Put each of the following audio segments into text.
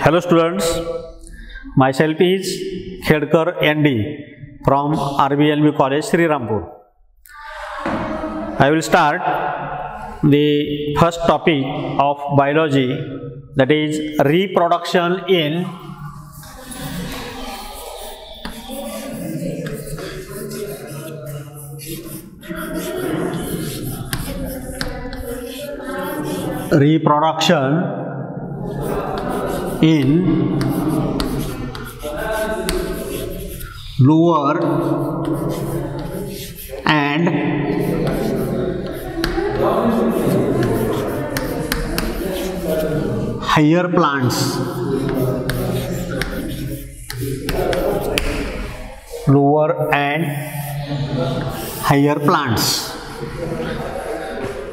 Hello students, myself is Khedkar ND from RBLB College, Srirampur. I will start the first topic of biology, that is reproduction in lower and higher plants. Lower and higher plants.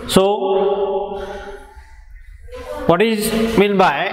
So, what is meant by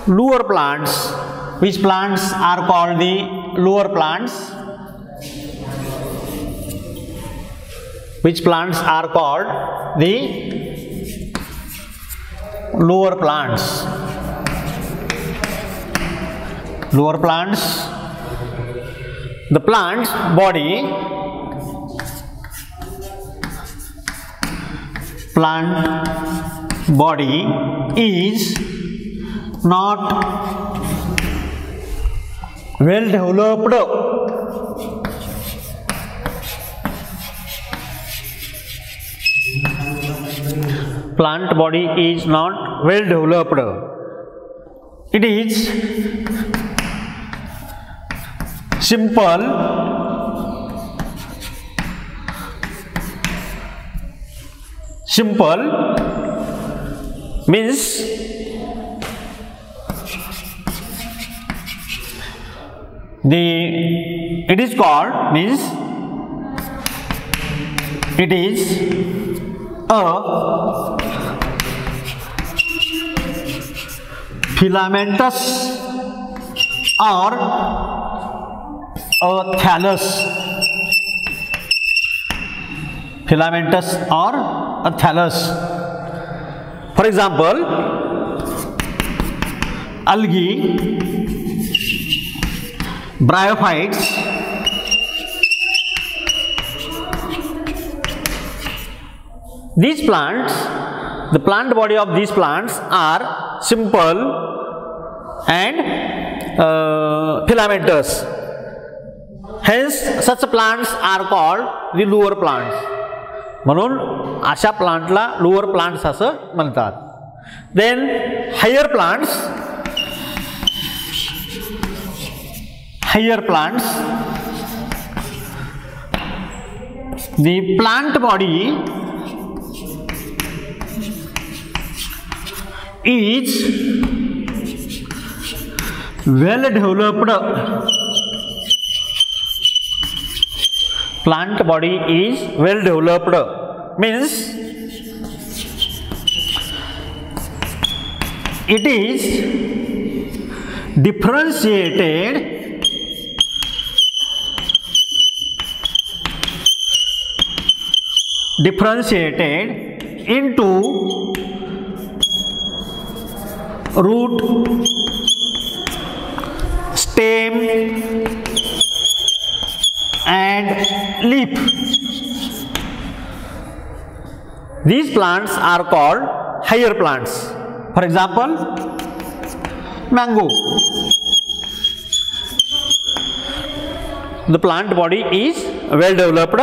lower plants? Which plants are called the lower plants? Which plants are called the lower plants? Lower plants. The plant's body, is not well developed. Plant body is not well developed. It is simple means it is called means it is a filamentous or a thallus. Filamentous or a thallus. For example, algae, bryophytes, these plants, the plant body of these plants are simple and filamentous. Hence, such plants are called the lower plants. म्हणून अशा प्लांटला lower plants असं म्हणतात. Then higher plants. The plant body is well developed. Plant body is well developed means it is differentiated into root, stem and leaf. These plants are called higher plants. For example, mango. The plant body is well developed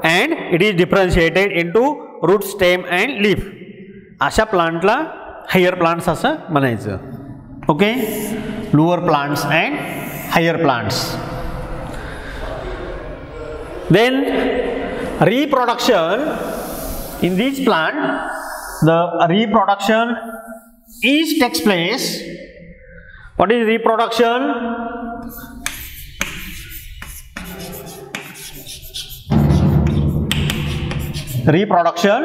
and it is differentiated into root, stem and leaf. अशा प्लांटला higher plants असं म्हणायचं. Okay? Lower plants and higher plants. Then reproduction in this plant, the reproduction takes place. What is reproduction? Reproduction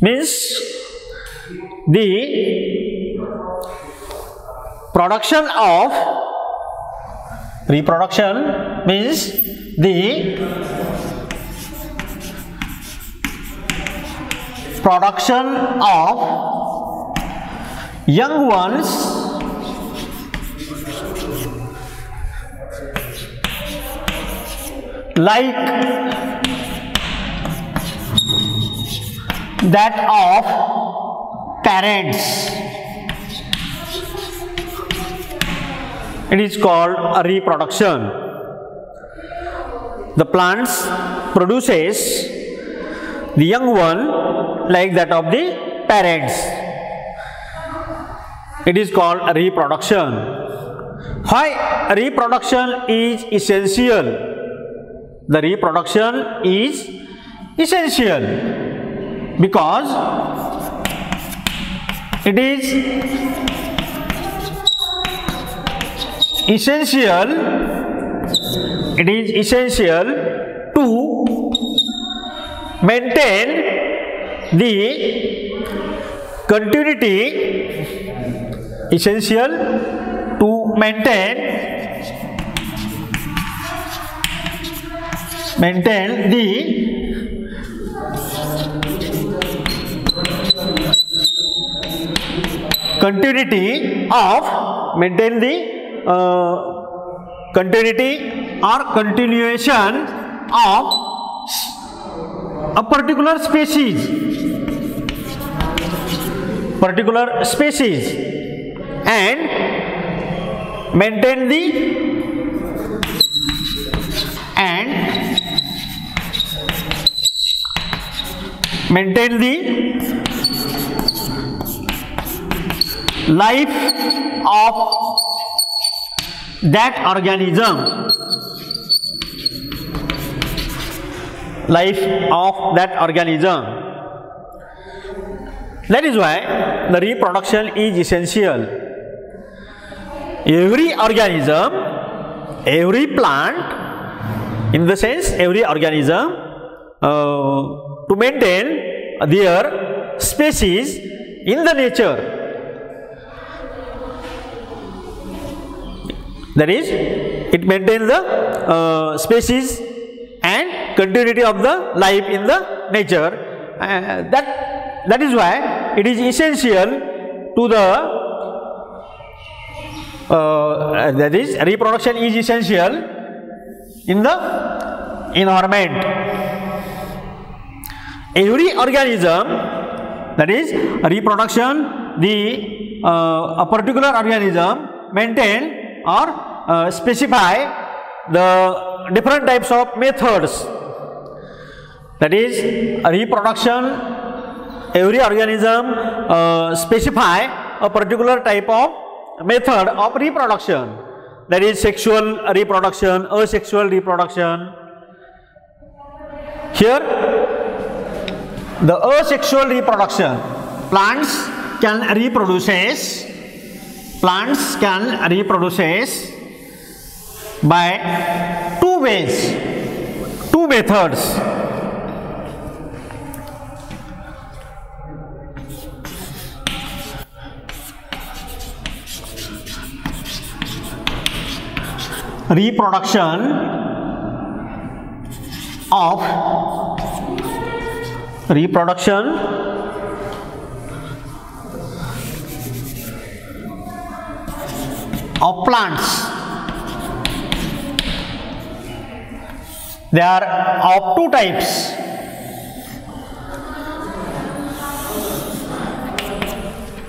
means the production of reproduction means the production of young ones like that of parents. It is called a reproduction. The plants produces the young one like that of the parents. It is called a reproduction. Why reproduction is essential? The reproduction is essential because it is essential to maintain the continuity, essential to maintain the continuity or continuation of a particular species and maintain the life of that organism. That is why the reproduction is essential. Every organism, every plant, in the sense every organism to maintain their species in the nature. That is, it maintains the species and continuity of the life in the nature. That is why it is essential to the that is, reproduction is essential in the environment. Every organism, that is reproduction, a particular organism maintain or specify the different types of methods. That is, reproduction, every organism specify a particular type of method of reproduction. That is sexual reproduction, asexual reproduction. Here, the asexual reproduction, plants can reproduce by two ways, two methods. Reproduction of plants. They are of two types.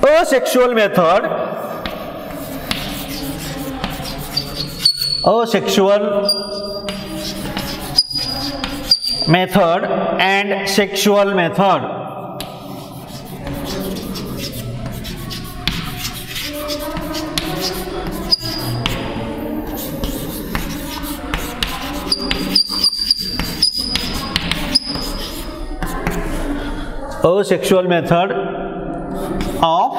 Asexual method and sexual method. Asexual method of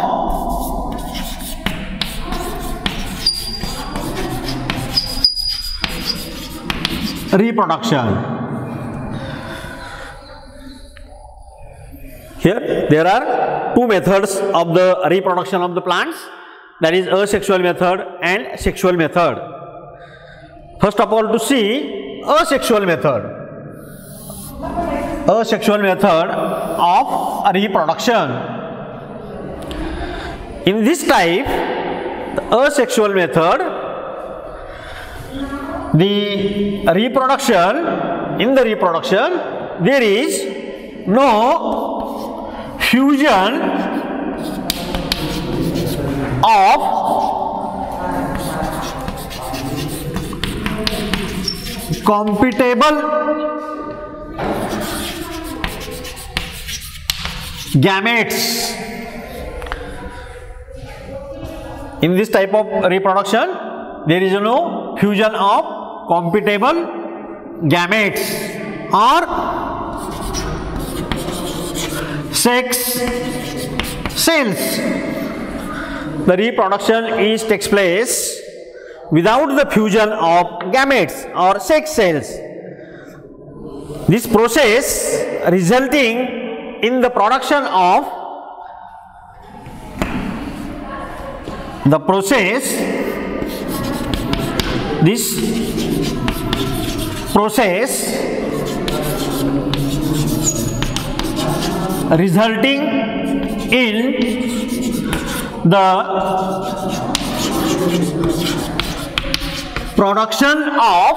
reproduction. Here there are two methods of the reproduction of the plants, that is asexual method and sexual method. First of all, to see asexual method of reproduction. In this type, the asexual method, the reproduction, in the reproduction, there is no fusion of compatible gametes. In this type of reproduction, there is no fusion of compatible gametes or sex cells. The reproduction takes place without the fusion of gametes or sex cells. This process resulting in the production of resulting in the production of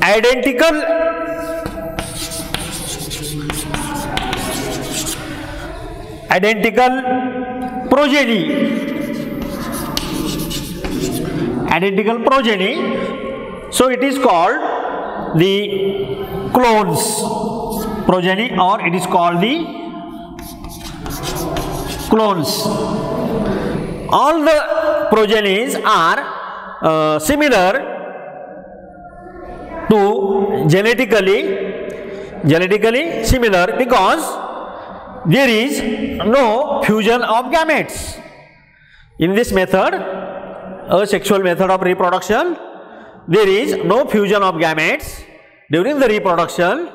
identical progeny. So it is called the clones progeny, or it is called the clones. All the progenies are similar to genetically similar, because there is no fusion of gametes. In this method, asexual method of reproduction, there is no fusion of gametes during the reproduction.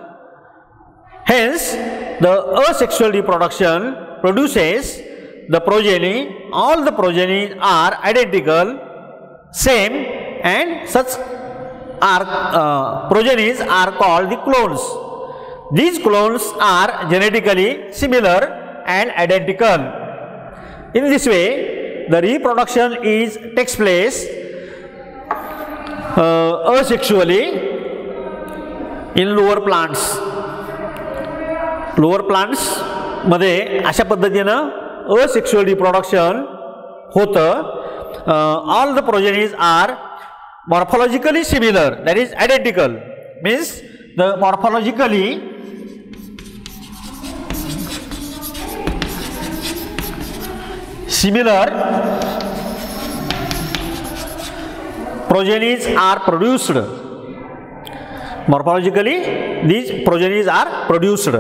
Hence, the asexual reproduction produces the progeny. All the progenies are identical, same, and such are progenies are called the clones. These clones are genetically similar and identical. In this way, the reproduction takes place asexually in lower plants. Lower plants मध्ये अशा पद्धतीनं asexual reproduction होतं. All the progenies are morphologically similar, that is identical, means the morphologically similar progenies are produced. Morphologically, these progenies are produced.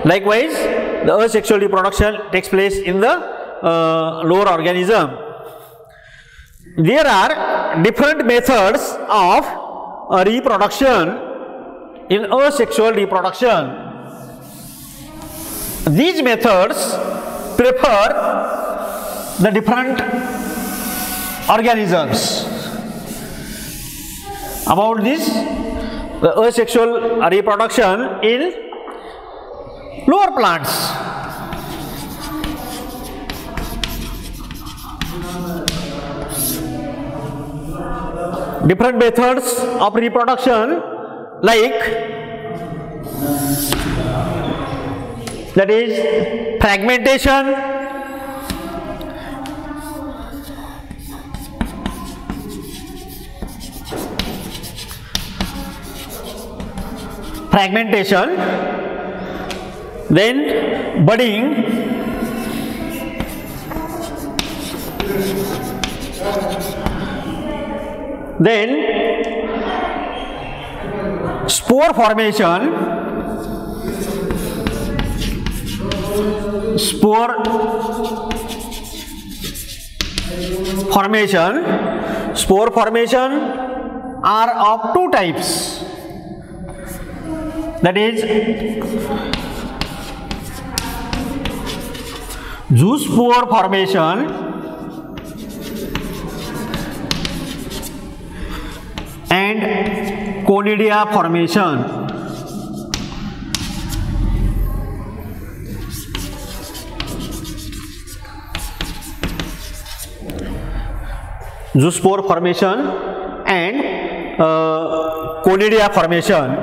Likewise, the asexual reproduction takes place in the lower organism. There are different methods of reproduction in asexual reproduction. These methods prefer the different organisms. About this, the asexual reproduction in lower plants. Different methods of reproduction, like that is fragmentation, then budding, then spore formation, spore formation are of two types, that is zoospore formation and conidia formation. zoospore formation and conidia formation.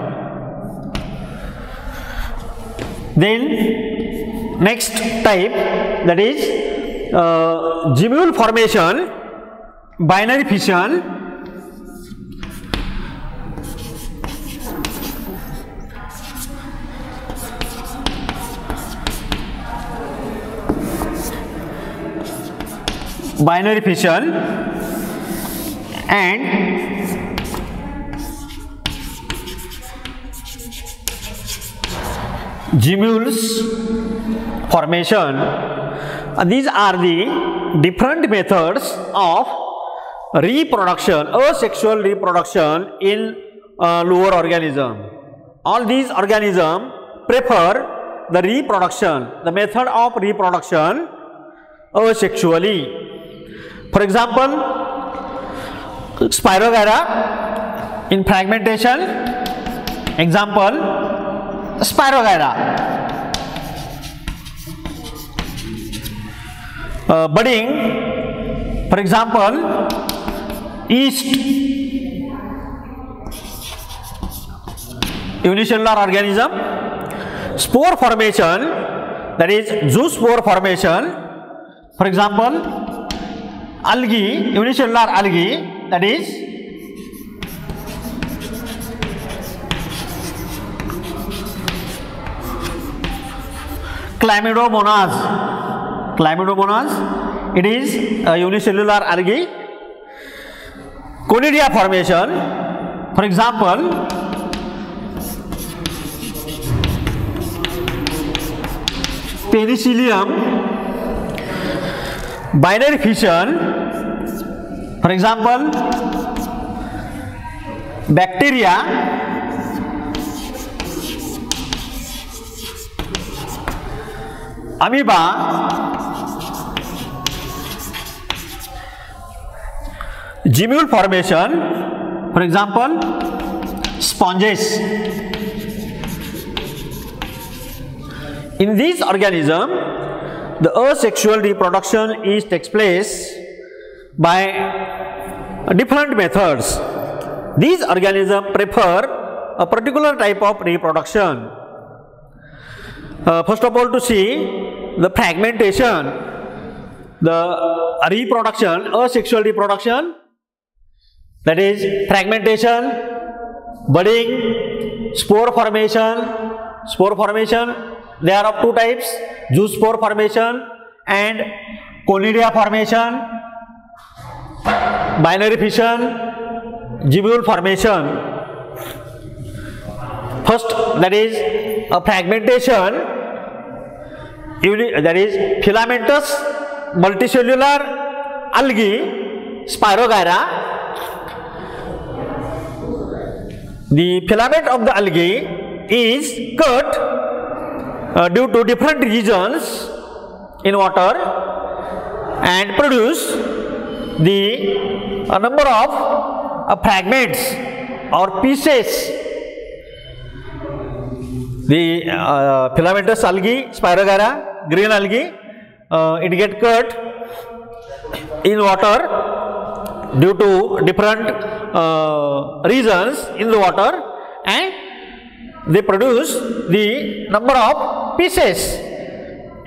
Then next type, that is gemule formation, binary fission, and gemules formation. These are the different methods of reproduction, asexual reproduction in lower organism. All these organisms prefer the reproduction, the method of reproduction asexually. For example, Spirogyra in fragmentation. Example, Spirogyra. Budding, for example, yeast, unicellular organism. Spore formation, that is zoospore formation. For example, algae, unicellular algae, that is Chlamydomonas. Chlamydomonas, it is a unicellular algae. Conidia formation, for example, Penicillium. Binary fission, for example, bacteria. Amoeba. Gemule formation, for example, sponges. In these organisms, the asexual reproduction takes place by different methods. These organisms prefer a particular type of reproduction. First of all, to see the fragmentation, the reproduction, asexual reproduction, that is fragmentation, budding, spore formation. Spore formation, they are of two types, zoospore formation and conidia formation, binary fission, gemule formation. First, that is a fragmentation, that is filamentous multicellular algae, Spirogyra. The filament of the algae is cut due to different regions in water and produce the number of fragments or pieces. The filamentous algae, Spirogyra, green algae, it get cut in water due to different regions in the water, and they produce the number of pieces,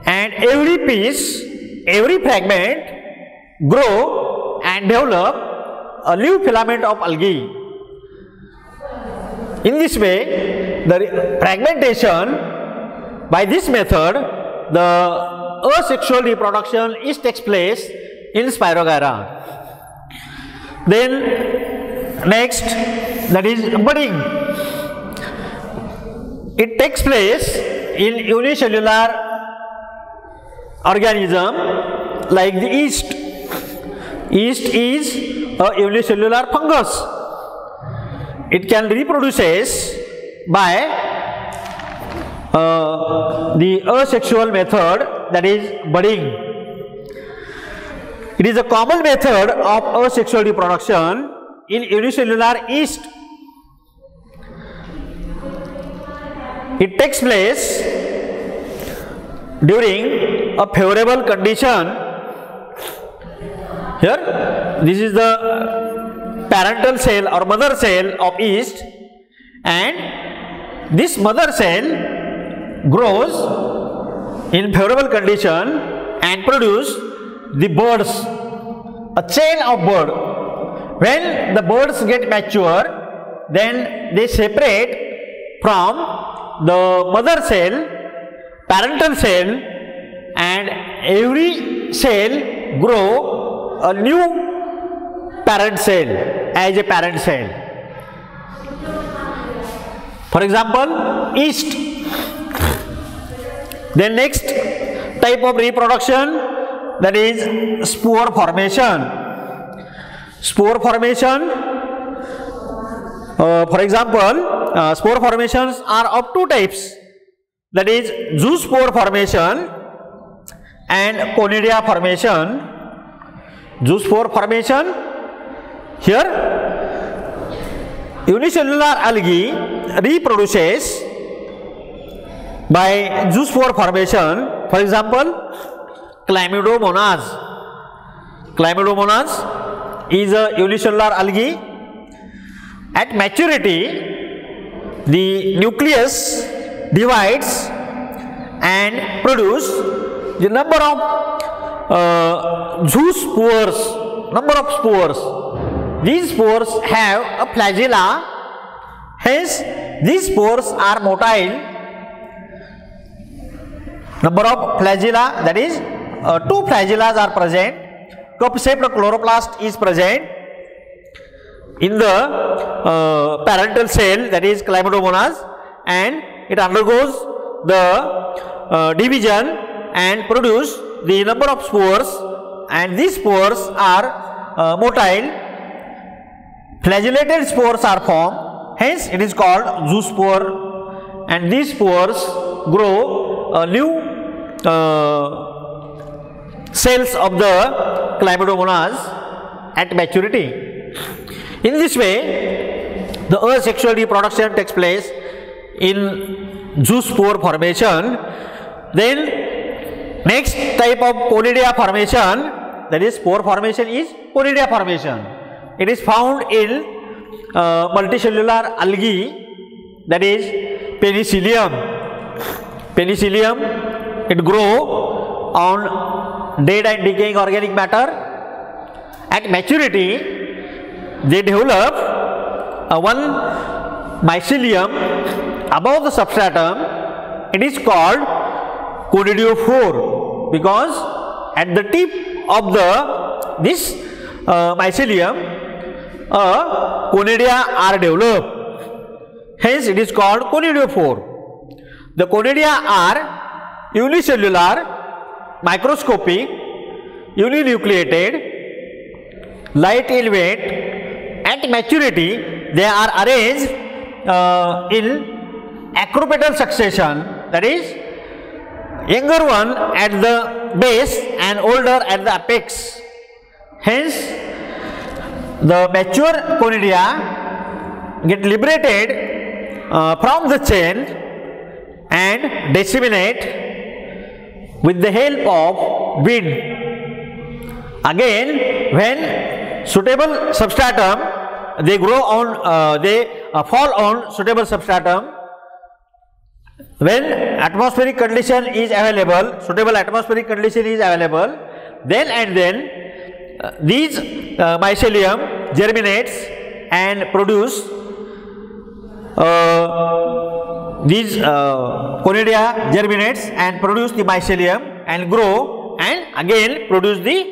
and every piece, every fragment grow and develop a new filament of algae. In this way, the fragmentation, by this method, the asexual reproduction takes place in Spirogyra. Then next, that is budding. It takes place in unicellular organism like the yeast. Yeast is a unicellular fungus. It can reproduces by the asexual method, that is budding. It is a common method of asexual reproduction in unicellular yeast. It takes place during a favorable condition Here, this is the parental cell or mother cell of yeast, and this mother cell grows in favorable condition and produce the birds, a chain of bird. When the birds get mature, then they separate from the mother cell, parental cell, and every cell grow a new parent cell as a parent cell. For example, yeast. Then next type of reproduction, that is spore formation. Spore formation, for example, spore formations are of two types, that is zoospore formation and conidia formation. Zoospore formation, here unicellular algae reproduces by zoospore formation. For example, Chlamydomonas. Chlamydomonas is a unicellular algae. At maturity, the nucleus divides and produce the number of zoospores, number of spores. These spores have a flagella, hence these spores are motile. Number of flagella, that is two flagellas are present. Cup-shaped chloroplast is present in the parental cell, that is Chlamydomonas, and it undergoes the division and produce the number of spores, and these spores are motile. Flagellated spores are formed, hence it is called zoospore, and these spores grow new cells of the Chlamydomonas at maturity. In this way, the asexual reproduction takes place in zoospore formation. Then next type of conidia formation, that is spore formation, is conidia formation. It is found in multicellular algae, that is Penicillium. Penicillium, it grows on dead and decaying organic matter. At maturity, they develop one mycelium above the substratum. It is called conidiophore, because at the tip of this mycelium, conidia are developed. Hence, it is called conidiophore. The conidia are unicellular, microscopic, uninucleated, light in weight. At maturity, they are arranged in acropetal succession, that is younger one at the base and older at the apex. Hence, the mature conidia get liberated from the chain and disseminate with the help of wind. Again, when suitable substratum, they grow on, they fall on suitable substratum. When atmospheric condition is available, suitable atmospheric condition is available, then and then these mycelium germinates and produce these conidia germinates and produce the mycelium and grow and again produce the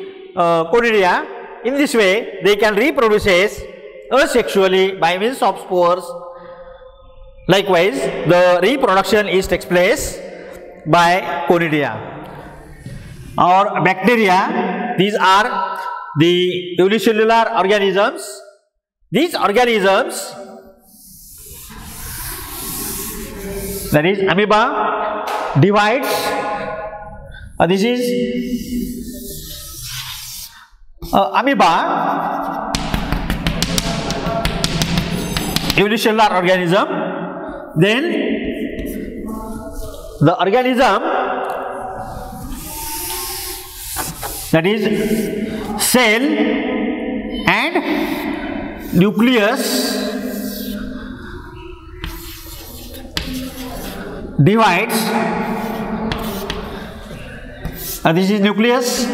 conidia. In this way, they can reproduce asexually by means of spores. Likewise, the reproduction takes place by conidia. Or bacteria, these are the unicellular organisms. These organisms, that is amoeba, divides. This is amoeba, unicellular organism. Then the organism, that is cell and nucleus divides. This is nucleus.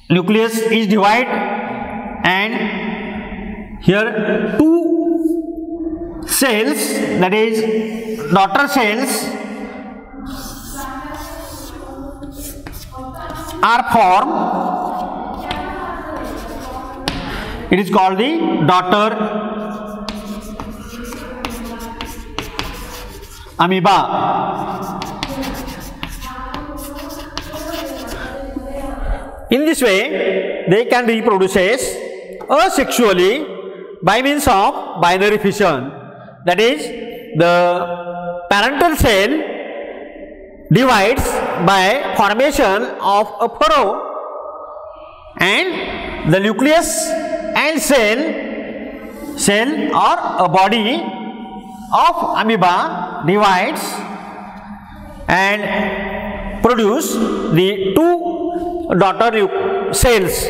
Nucleus is divided, and here two cells, that is daughter cells, are formed. It is called the daughter amoeba. In this way, they can reproduce asexually by means of binary fission. That is, the parental cell divides by formation of a furrow, and the nucleus and cell or a body of amoeba divides and produce the two daughter cells.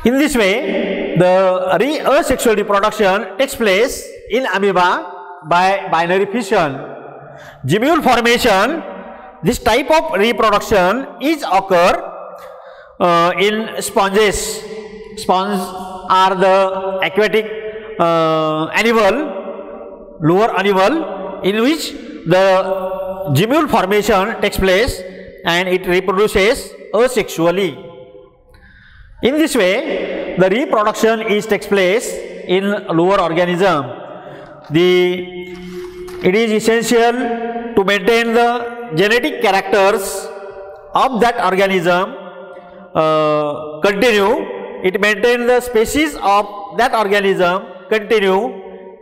In this way, the asexual reproduction takes place in amoeba by binary fission. Gemule formation, this type of reproduction is occur in sponges. Sponges are the aquatic animal, lower animal, in which the gemule formation takes place and it reproduces asexually. In this way, the reproduction takes place in lower organism. It is essential to maintain the genetic characters of that organism continue. It maintains the species of that organism continue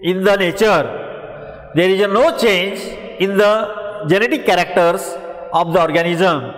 in the nature. There is no change in the genetic characters of the organism.